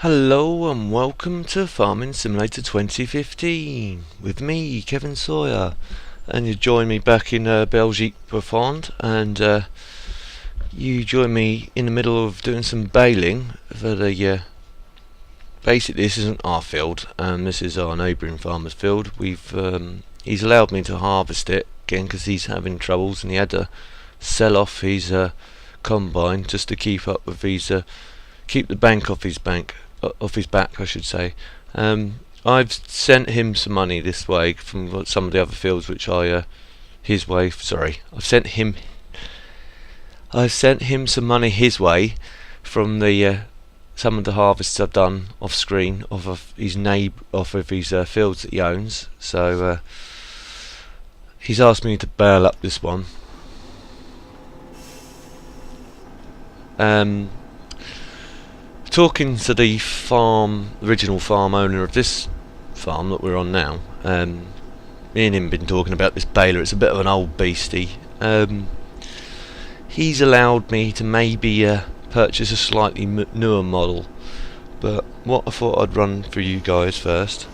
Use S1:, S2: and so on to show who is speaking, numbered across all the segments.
S1: Hello and welcome to Farming Simulator 2015 with me, Kevin Sawyer, and you join me back in Belgique Profonde, and you join me in the middle of doing some baling for the basically this isn't our field, this is our neighbouring farmer's field. He's allowed me to harvest it again because he's having troubles, and he had to sell off his combine just to keep up with his keep the bank off his back, I should say. I've sent him some money this way from some of the other fields, which his way. Sorry, I've sent him some money his way from the some of the harvests I've done off screen off of his fields that he owns. So he's asked me to bail up this one. Talking to the original farm owner of this farm that we're on now, me and him been talking about this baler. It's a bit of an old beastie. He's allowed me to maybe purchase a slightly newer model, but what I thought I'd run for you guys first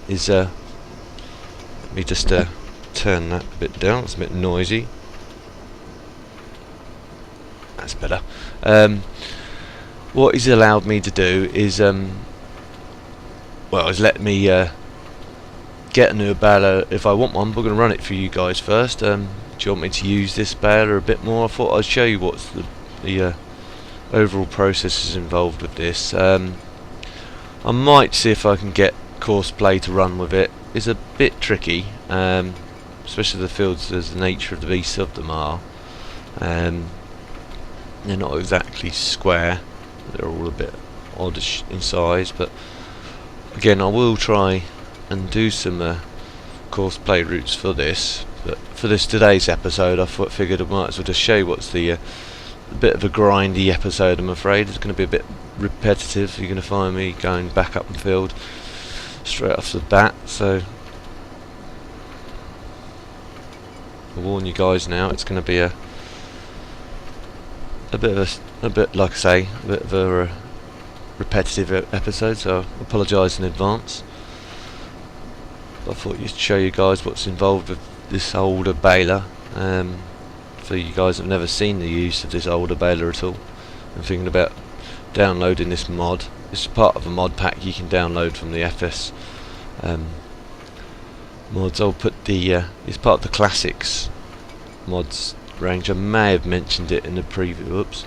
S1: is let me just turn that a bit down. It's a bit noisy. That's better. What he's allowed me to do is he's let me get a new baler if I want one. We're going to run it for you guys first. Do you want me to use this baler a bit more? I thought I'd show you what's the overall processes involved with this. I might see if I can get Courseplay to run with it. It's a bit tricky, especially the fields as the nature of the beasts of them are. They're not exactly square. They're all a bit oddish in size, but again, I will try and do some Courseplay routes for this. But for today's episode, I figured I might as well just show you what's a bit of a grindy episode. I'm afraid it's going to be a bit repetitive. You're going to find me going back up the field straight off the bat. So I'll warn you guys now. It's going to be a bit like I say, a bit of a repetitive episode, so I apologise in advance. I thought I'd show you guys what's involved with this older baler. For you guys that have never seen the use of this older baler at all, and thinking about downloading this mod. It's part of a mod pack you can download from the FS mods. I'll put it's part of the classics mods range. I may have mentioned it in the previous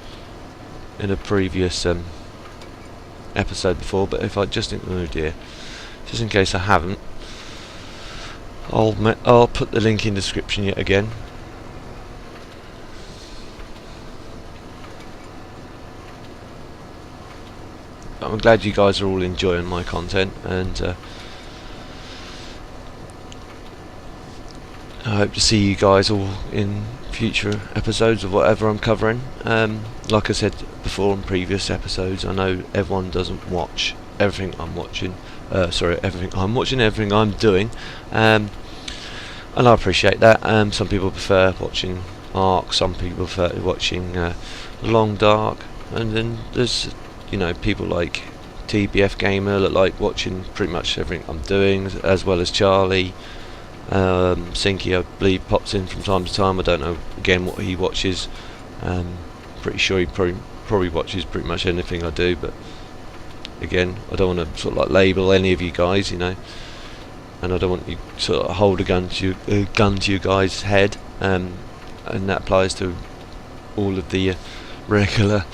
S1: episode before, but if I just in case I haven't, I'll put the link in the description yet again. I'm glad you guys are all enjoying my content, and I hope to see you guys all in future episodes of whatever I'm covering. Like I said before in previous episodes, I know everyone doesn't watch everything I'm watching. Everything I'm watching, everything I'm doing, and I appreciate that. Some people prefer watching Ark, some people prefer watching Long Dark, and then there's people like TBF Gamer that like watching pretty much everything I'm doing, as well as Charlie. Sinky, I believe, pops in from time to time. I don't know again what he watches. Pretty sure he probably watches pretty much anything I do, but again, I don't want to sort of like label any of you guys, and I don't want you sort of hold a gun to your guys' head, and that applies to all of the regular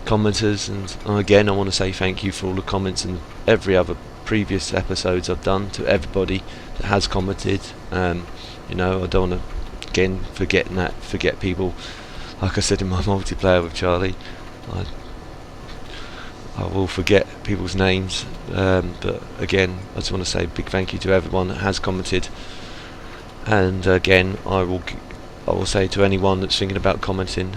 S1: commenters. And again, I want to say thank you for all the comments and every other previous episodes I've done, to everybody that has commented. I don't want to again forget people. Like I said in my multiplayer with Charlie, I will forget people's names, but again, I just want to say a big thank you to everyone that has commented. And again, I will say to anyone that's thinking about commenting,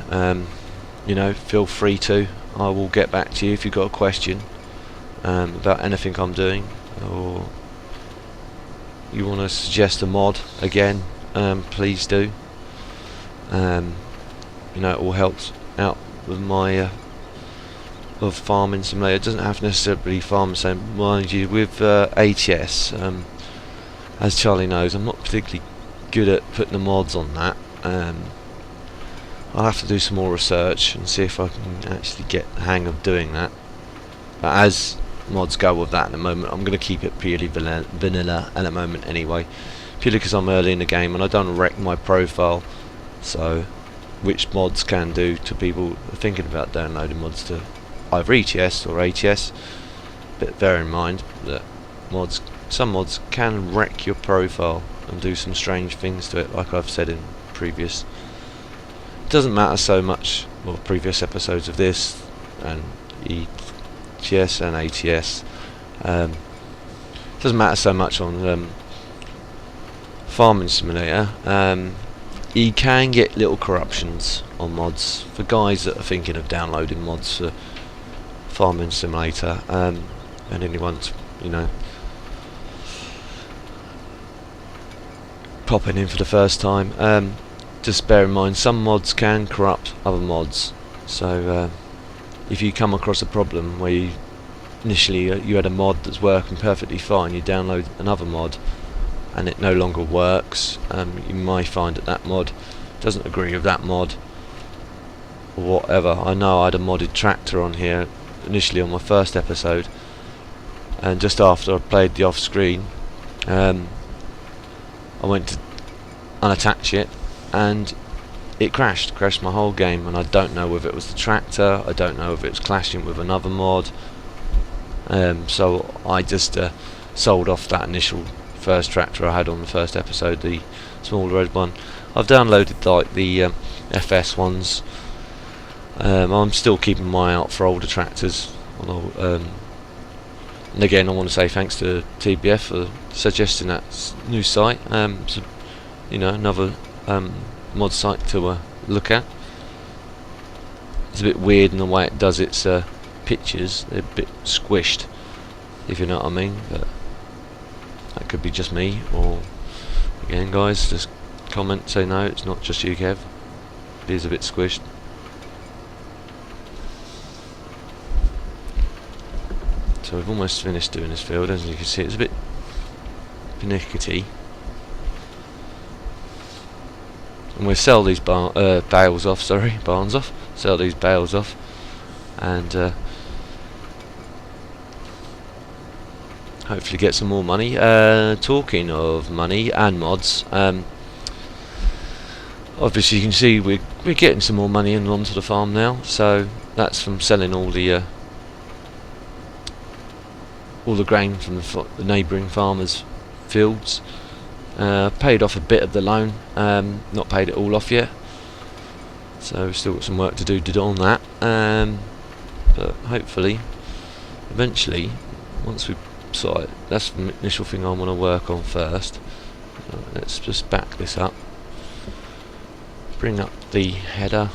S1: feel free to. I will get back to you if you've got a question about anything I'm doing, or you want to suggest a mod again, please do. It all helps out with my of farming simulator. It doesn't have to necessarily farm the same. Mind you, with ATS, as Charlie knows, I'm not particularly good at putting the mods on that. I'll have to do some more research and see if I can actually get the hang of doing that. But as mods go with that at the moment, I'm going to keep it purely vanilla at the moment anyway, purely because I'm early in the game and I don't wreck my profile. So which mods can do to people who are thinking about downloading mods to either ETS or ATS, but bear in mind that some mods can wreck your profile and do some strange things to it, like I've said in previous. It doesn't matter so much, well, previous episodes of this and ETS and ATS. Doesn't matter so much on farming simulator. You can get little corruptions on mods for guys that are thinking of downloading mods for farming simulator, and anyone's, you know, popping in for the first time. Just bear in mind some mods can corrupt other mods, so if you come across a problem where you initially you had a mod that's working perfectly fine, you download another mod and it no longer works, you might find that that mod doesn't agree with that mod or whatever. I know I had a modded tractor on here initially on my first episode, and just after I played the off screen, I went to unattach it and it crashed my whole game, and I don't know whether it was the tractor, I don't know if it was clashing with another mod. So I just sold off that initial first tractor I had on the first episode, the small red one. I've downloaded like the FS ones. I'm still keeping my eye out for older tractors. And again, I want to say thanks to TBF for suggesting that new site. So, you know, another mod site to look at. It's a bit weird in the way it does its pictures. They're a bit squished, if you know what I mean. But that could be just me, or again, guys, just comment, say no, it's not just you, Kev. It is a bit squished. So we've almost finished doing this field. As you can see, it's a bit pernickety. And we'll sell these bales off, barns off. Sell these bales off, and hopefully get some more money. Talking of money and mods, obviously you can see we're getting some more money in onto the farm now. So that's from selling all the grain from the neighbouring farmers' fields. Paid off a bit of the loan, not paid it all off yet, so we've still got some work to do on that. But hopefully, eventually, once we sort it, that's the initial thing I want to work on first. Let's just back this up, bring up the header,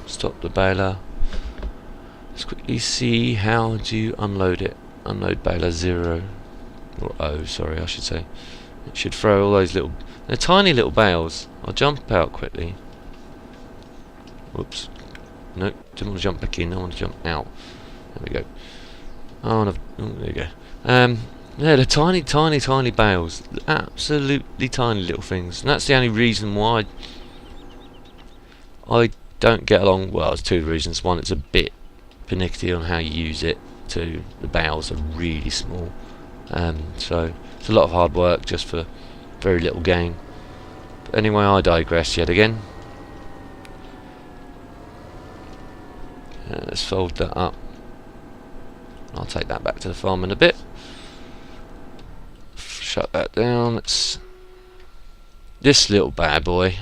S1: stop the baler. Let's quickly see how do you unload it. Unload baler 0 or O, sorry, I should say. It should throw all those little, they're tiny little bales. I'll jump out quickly. Whoops. Nope, didn't want to jump back in, I want to jump out. There we go. Oh, and there you go. Yeah, they're tiny bales. Absolutely tiny little things. And that's the only reason why I don't get along. Well, there's two reasons. One, it's a bit pernickety on how you use it. Two, the bales are really small. So it's a lot of hard work just for very little gain. But anyway, I digress yet again. Let's fold that up. I'll take that back to the farm in a bit. Shut that down. It's this little bad boy.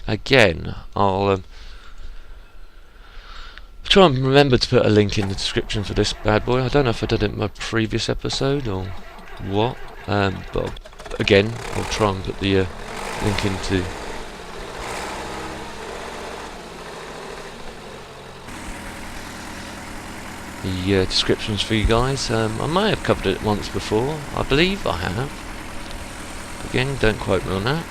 S1: Again, I'll try and remember to put a link in the description for this bad boy. I don't know if I did it in my previous episode or what, but again, I'll try and put the link into the descriptions for you guys. I may have covered it once before. I believe I have. Again, don't quote me on that.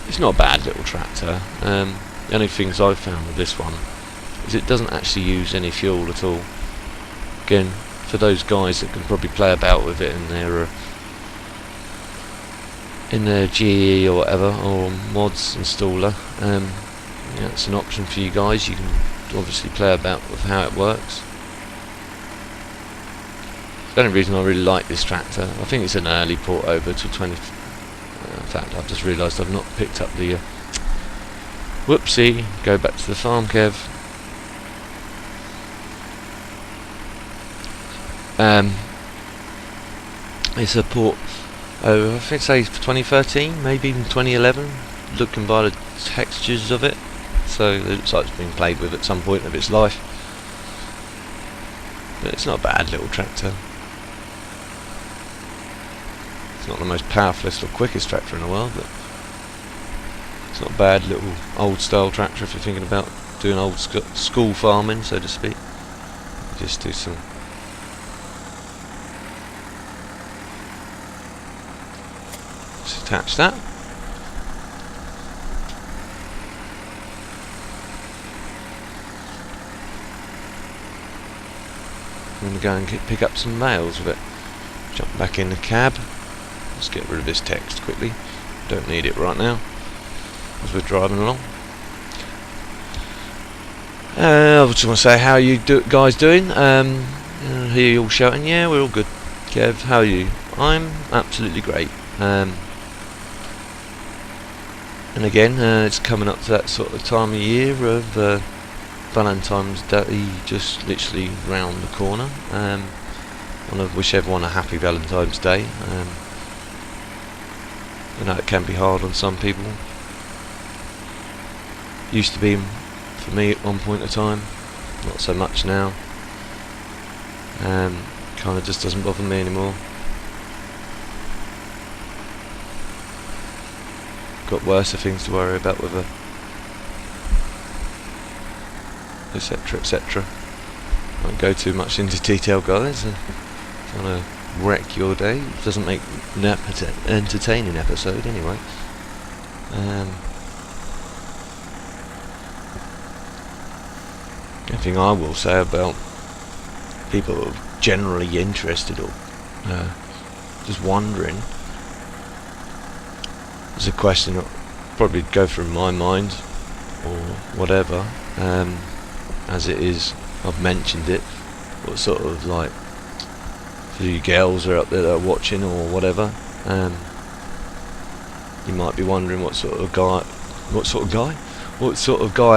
S1: It's not a bad little tractor. The only things I've found with this one is it doesn't actually use any fuel at all. Again, for those guys that can probably play about with it in their GE or whatever, or mods installer, yeah, it's an option for you guys. You can obviously play about with how it works. The only reason I really like this tractor, I think it's an early port over to 20. In fact, I've just realised I've not picked up the whoopsie. Go back to the farm, Kev. It's a port over, I think, say 2013, maybe even 2011. Looking by the textures of it, so it looks like it's been played with at some point of its life. But it's not a bad little tractor. It's not the most powerfulest or quickest tractor in the world, but it's not a bad little old style tractor if you're thinking about doing old school farming, so to speak. Just do some. Just attach that. I'm going to go and pick up some mails with it. Jump back in the cab. Let's get rid of this text quickly. Don't need it right now as we're driving along. I just want to say, how are you guys doing? I hear you all shouting. Yeah, we're all good. Kev, how are you? I'm absolutely great. And again, it's coming up to that sort of time of year of Valentine's Day, just literally round the corner. I want to wish everyone a happy Valentine's Day. I know it can be hard on some people. Used to be for me at one point of time, not so much now. Kind of just doesn't bother me anymore. Got worse things to worry about with her, etc, etc. Won't go too much into detail, guys. Trying to wreck your day. It doesn't make an entertaining episode anyway. Anything I will say about people who are generally interested or just wondering, there's a question that probably go through my mind or whatever, as it is, I've mentioned it, what sort of, like, for you girls are up there that are watching or whatever, you might be wondering what sort of guy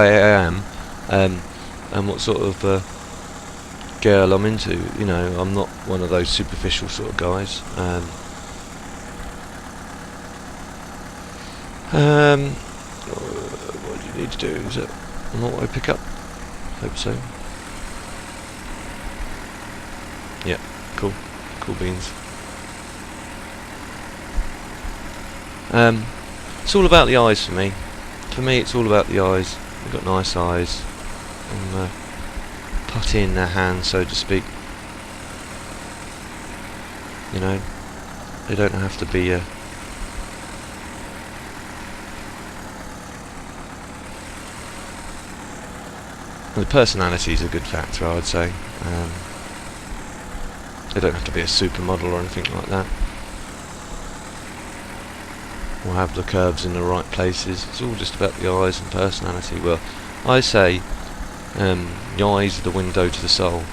S1: I am, and what sort of girl I'm into. You know, I'm not one of those superficial sort of guys. What do you need to do? Is it an auto pickup? Hope so. Yeah, cool beans. It's all about the eyes for me. For me, it's all about the eyes. They've got nice eyes, and putty in their hands, so to speak. You know, they don't have to be the personality is a good factor, I would say. They don't have to be a supermodel or anything like that, or have the curves in the right places. It's all just about the eyes and personality. Well, I say the eyes are the window to the soul.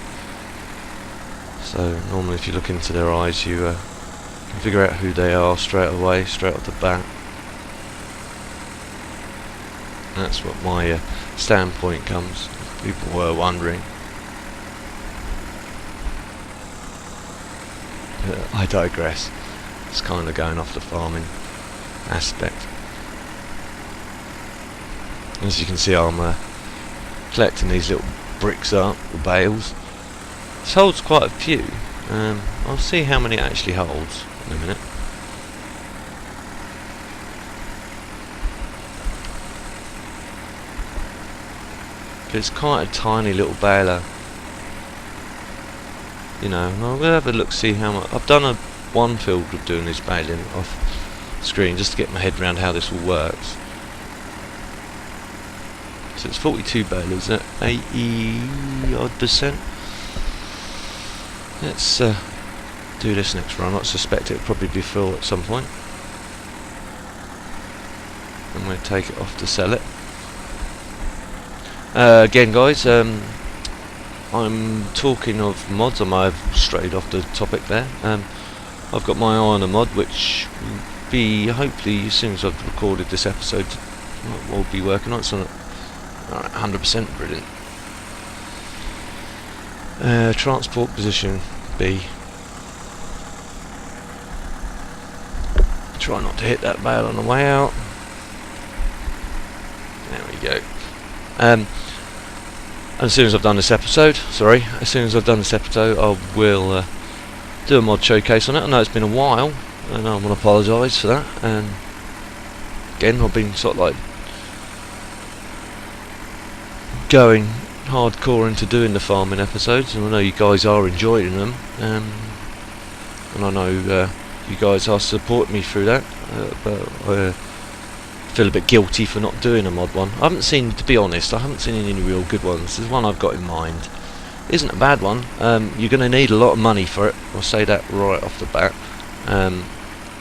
S1: So normally if you look into their eyes, you can figure out who they are straight away, straight off the bat. That's what my standpoint comes. If people were wondering. I digress. It's kind of going off the farming aspect. As you can see, I'm collecting these little bricks up, or bales. This holds quite a few. I'll see how many it actually holds in a minute. It's quite a tiny little baler. You know, I'm gonna have a look, see how much. I've done one field of doing this baling off screen just to get my head around how this all works. So it's 42 balers at 80 odd percent. Let's do this next run. I suspect it'll probably be full at some point. I'm going to take it off to sell it. Again guys, I'm talking of mods. I might have strayed off the topic there. I've got my eye on a mod which will be, hopefully as soon as I've recorded this episode, we'll be working on it. It's on 100% brilliant. Transport position B. Try not to hit that bale on the way out. There we go. And as soon as I've done this episode, I will do a mod showcase on it. I know it's been a while, and I want to apologise for that. And again, I've been sort of like going hardcore into doing the farming episodes, and I know you guys are enjoying them, and I know you guys are supporting me through that, but I feel a bit guilty for not doing a mod one. I haven't seen, to be honest, I haven't seen any real good ones. There's one I've got in mind. Isn't a bad one. You're going to need a lot of money for it, I'll say that right off the bat, and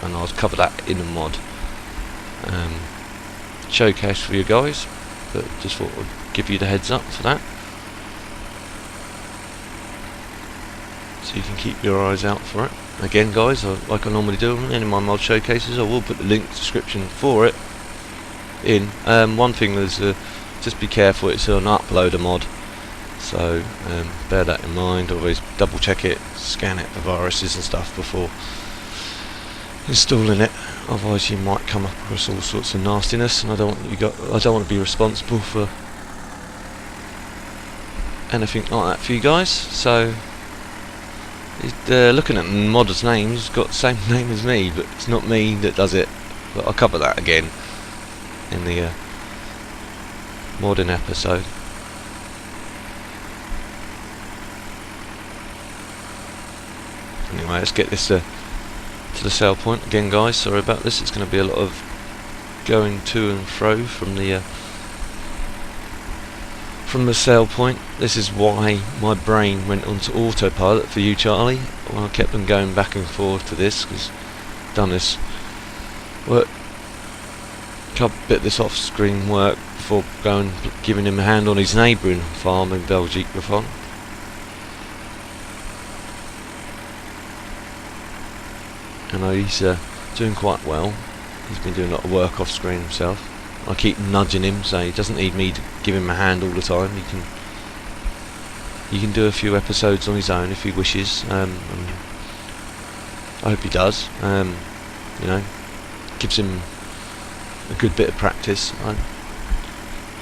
S1: I'll cover that in a mod showcase for you guys, but just thought I'd give you the heads up for that, so you can keep your eyes out for it. Again guys, like I normally do in any of my mod showcases, I will put the link description for it in. One thing is just be careful, it's an uploader mod, so bear that in mind. Always double check it, scan it for viruses and stuff before installing it, otherwise you might come across all sorts of nastiness, and I don't want to be responsible for anything like that for you guys. So looking at the modder's name, he's got the same name as me, but it's not me that does it. But I'll cover that again in the modding episode. Anyway, let's get this to the sale point again, guys. Sorry about this. It's going to be a lot of going to and fro from the sale point. This is why my brain went onto autopilot for you, Charlie. Well, I kept on going back and forth to this, because I've done this work, bit of this off-screen work before going giving him a hand on his neighbouring farm in Belgique Profonde. I know he's doing quite well. He's been doing a lot of work off screen himself. I keep nudging him, so he doesn't need me to give him a hand all the time. He can do a few episodes on his own if he wishes. And I hope he does. You know, gives him a good bit of practice.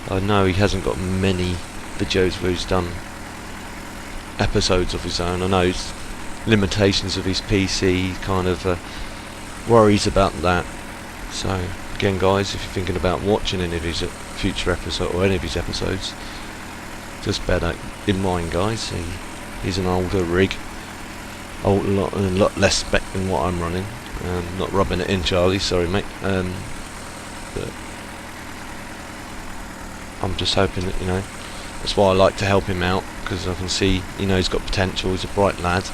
S1: I know he hasn't got many videos where he's done episodes of his own. I know his limitations of his PC, kind of worries about that. So again guys, if you're thinking about watching any of his future episodes or any of his episodes, just bear that in mind, guys. He's an older rig, a lot less spec than what I'm running. Not rubbing it in, Charlie, sorry mate. But I'm just hoping that, you know, that's why I like to help him out, because I can see, you know, he's got potential. He's a bright lad.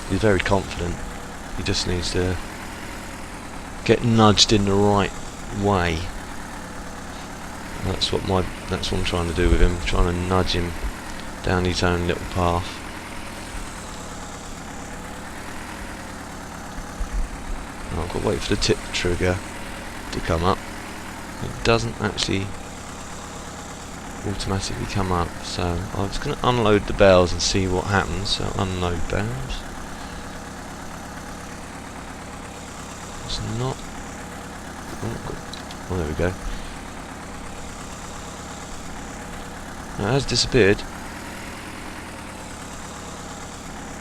S1: He's very confident. He just needs to get nudged in the right way. And that's what I'm trying to do with him, trying to nudge him down his own little path. And I've got to wait for the tip trigger to come up. It doesn't actually automatically come up, so I'm just going to unload the bales and see what happens. So unload bales. It's not. Oh, there we go. Now, it has disappeared.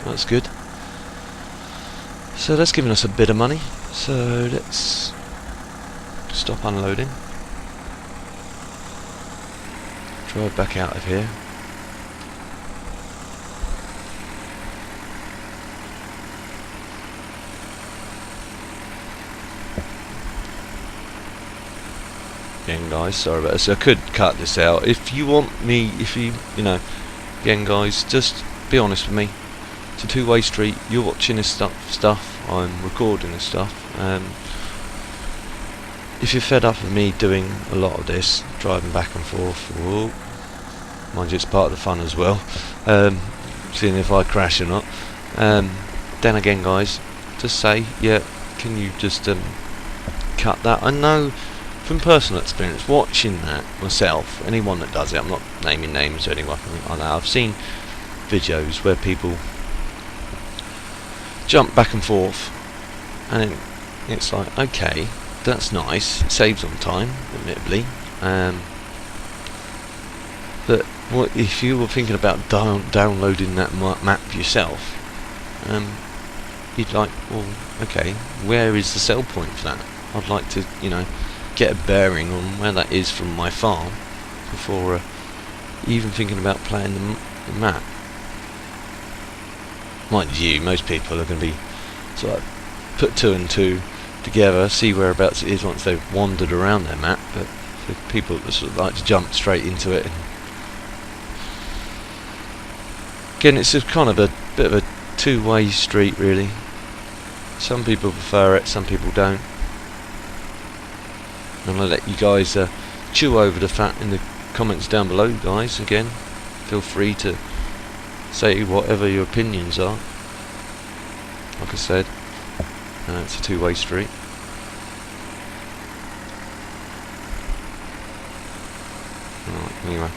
S1: That's good. So that's given us a bit of money. So let's stop unloading. Drive back out of here. again, guys. Sorry about this. I could cut this out. If you want me, you know, again, guys, just be honest with me. It's a two-way street. You're watching this stuff. I'm recording this stuff. If you're fed up of me doing a lot of this, driving back and forth, whoa, mind you, it's part of the fun as well. Seeing if I crash or not. Then again, guys, just say, yeah, can you just cut that? I know from personal experience, watching that myself, anyone that does it, I'm not naming names or anyone like that, I've seen videos where people jump back and forth, and it's like, okay, that's nice, it saves on time, admittedly, but what if you were thinking about downloading that map yourself? You'd like, well, okay, where is the sell point for that? I'd like to, you know, get a bearing on where that is from my farm before even thinking about playing the map. Mind you, most people are going to be sort of put two and two together, see whereabouts it is once they've wandered around their map, but for people that sort of like to jump straight into it, and again, it's just kind of a bit of a two-way street, really. Some people prefer it, some people don't. I'm going to let you guys chew over the fat in the comments down below, guys. Again, feel free to say whatever your opinions are. Like I said, it's a two-way street. Right, anyway,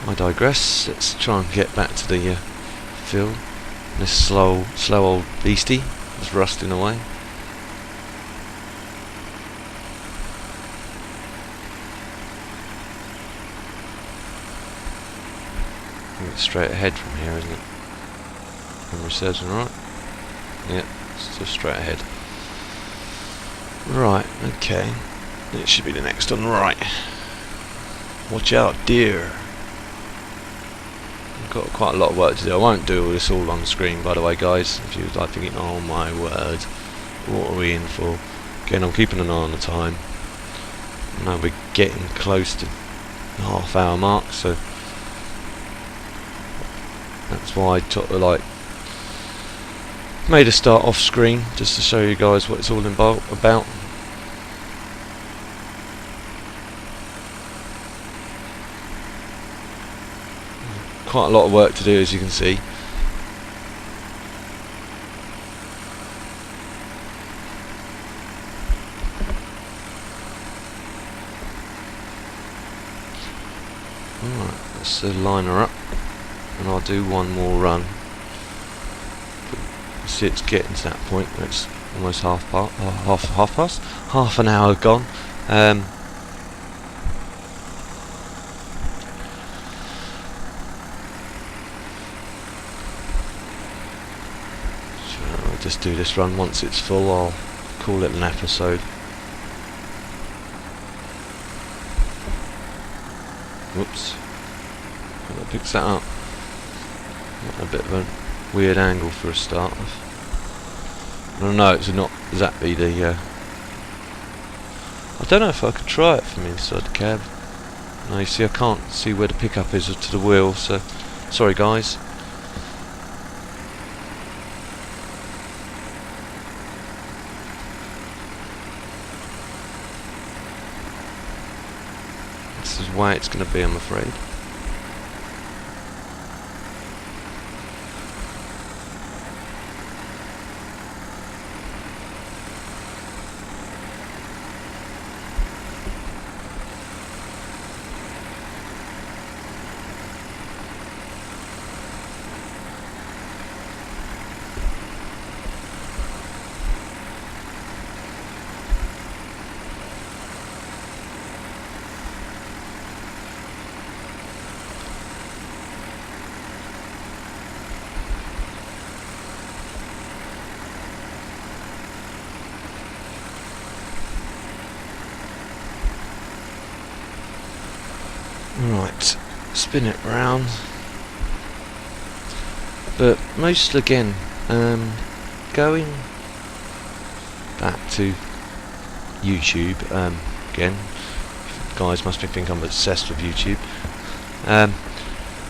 S1: I digress. Let's try and get back to the field. This slow old beastie is rusting away. It's straight ahead from here, isn't it? Memory serves me right. Yeah, it's just straight ahead. Right, okay. It should be the next on the right. Watch out, deer. I've got quite a lot of work to do. I won't do all this all on screen, by the way, guys. If you're like thinking, oh my word, what are we in for? Again, I'm keeping an eye on the time. Now we're getting close to the half-hour mark, so that's why I made a start off screen just to show you guys what it's all about. Quite a lot of work to do, as you can see. Alright, let's line her up, and I'll do one more run. But see, it's getting to that point where it's almost half an hour gone. I'll just do this run. Once it's full, I'll call it an episode. Whoops. That picks that up. A bit of a weird angle for a start off. I don't know, it's not exactly the I don't know if I could try it from inside the cab. No, you see, I can't see where the pickup is to the wheel, so sorry guys. This is why it's going to be, I'm afraid. Right, spin it round. But most again, going back to YouTube again, guys must be thinking I'm obsessed with YouTube.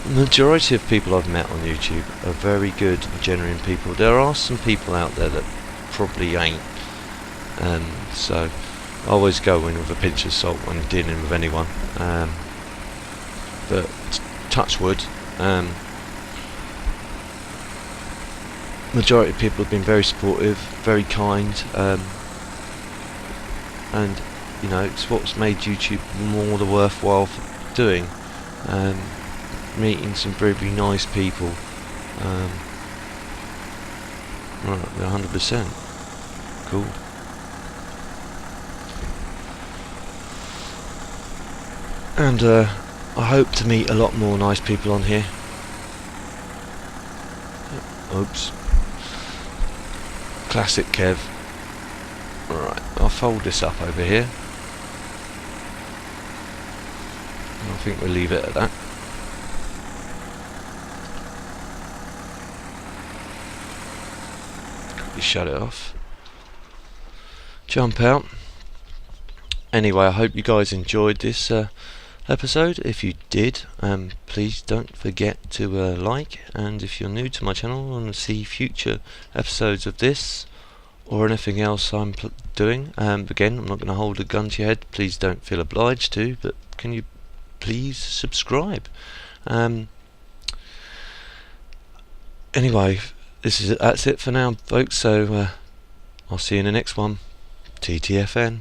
S1: Majority of people I've met on YouTube are very good, genuine people. There are some people out there that probably ain't, so I always go in with a pinch of salt when dealing with anyone. But touch wood, majority of people have been very supportive, very kind, and you know, it's what's made YouTube more the worthwhile doing. Meeting some very nice people. Right, 100%. Cool. And I hope to meet a lot more nice people on here. Oops. Classic Kev. Alright, I'll fold this up over here. I think we'll leave it at that. Quickly shut it off. Jump out. Anyway, I hope you guys enjoyed this episode. If you did, please don't forget to like, and if you're new to my channel and want to see future episodes of this or anything else I'm doing, again, I'm not going to hold a gun to your head, please don't feel obliged to, but can you please subscribe? Anyway, that's it for now, folks, so I'll see you in the next one. TTFN.